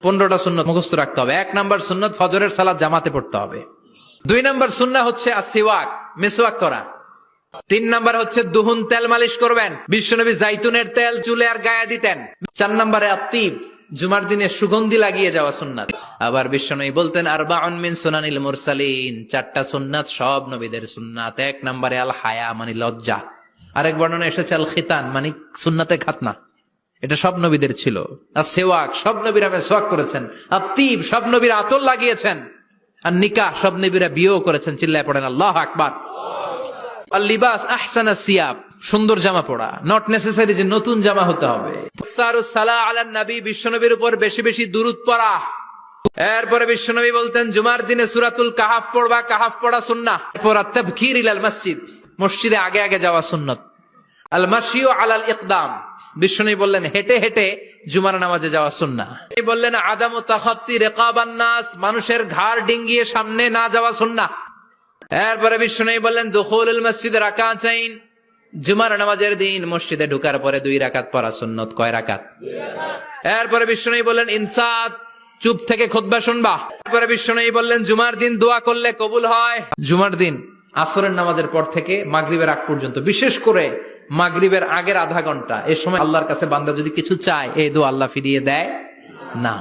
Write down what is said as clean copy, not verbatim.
15টা সুন্নত মুখস্থ রাখতে হবে। 1 নাম্বার সুন্নত ফজরের সালাত জামাতে পড়তে হবে। 2 নাম্বার সুন্নাহ হচ্ছে আসওয়াক, মিসওয়াক করা। 3 নাম্বার হচ্ছে দুহুন, তেল মালিশ করবেন। বিশ্বনবী জাইতুনের তেল চুলে আর গায়ে দিতেন। 4 নাম্বারে আত্তিব, জুমার দিনে সুগন্ধি লাগিয়ে যাওয়া সুন্নাত। আবার বিশ্বনবী বলতেন আরবাউন মিন সুনানিল মুরসালিন, 4টা সুন্নাত সব নবীদের সুন্নাত। 1 নাম্বারে আল হায়া মানে লজ্জা। আরেক বর্ণনা এসেছে আল খিতান মানে সুন্নাতে খাতনা, এটা সব নবীদের ছিল। আর সেওয়াক, সব নবীরা মেসওয়াক করেছেন। আত্তিব, সব নবীরা আতর লাগিয়েছেন। আর নিকাহ, সব নবীরা বিয়েও করেছেন। চিল্লায় পড়েন আল্লাহু আকবার। আর লিবাস আহসানা সিয়াব, সুন্দর জামা পরা, নট নেসেসারি যে নতুন জামা হতে হবে। সারুস সালাহ আলান নবী, বিশ্বনবীর উপর বেশি বেশি দুরূদ পড়া। এরপরে বিশ্বনবী বলতেন জুমার দিনে সূরাতুল কাহাফ পড়বা, কাহাফ পড়া সুন্নাহ। এরপর আত-তাবকির ইলাল মসজিদ, মসজিদে আগে আগে যাওয়া সুন্নাত। আল মাশিউ আলাল ইকদাম, বিশ্বনবী বললেন হেঁটে হেঁটে জুমার নামাজে যাওয়া সুন্নাহ। তিনি বললেন আদামু তাখাত্তি রিকাবান নাস, মানুষের ঘাড় ডিঙ্গিয়ে সামনে না যাওয়া সুন্নাহ। এরপরে বিশ্বনবী বললেন দুখুলুল মসজিদে রাকাতাইন, জুমার নামাজের দিন মসজিদে ঢোকার পরে 2 রাকাত পড়া সুন্নত। কয় রাকাত? 2 রাকাত। এরপরে বিশ্বনবী বললেন ইনসাত, চুপ থেকে খুতবা শুনবা। এরপরে বিশ্বনবী বললেন জুমার দিন দোয়া করলে কবুল হয়। জুমার দিন আসরের নামাজের পর থেকে মাগরিবের আগ পর্যন্ত, বিশেষ করে মাগরিবের আগের আধা ঘন্টা, এই সময় আল্লাহর কাছে বান্দা যদি কিছু চায়, এই দোয়া আল্লাহ ফিরিয়ে দেয় না।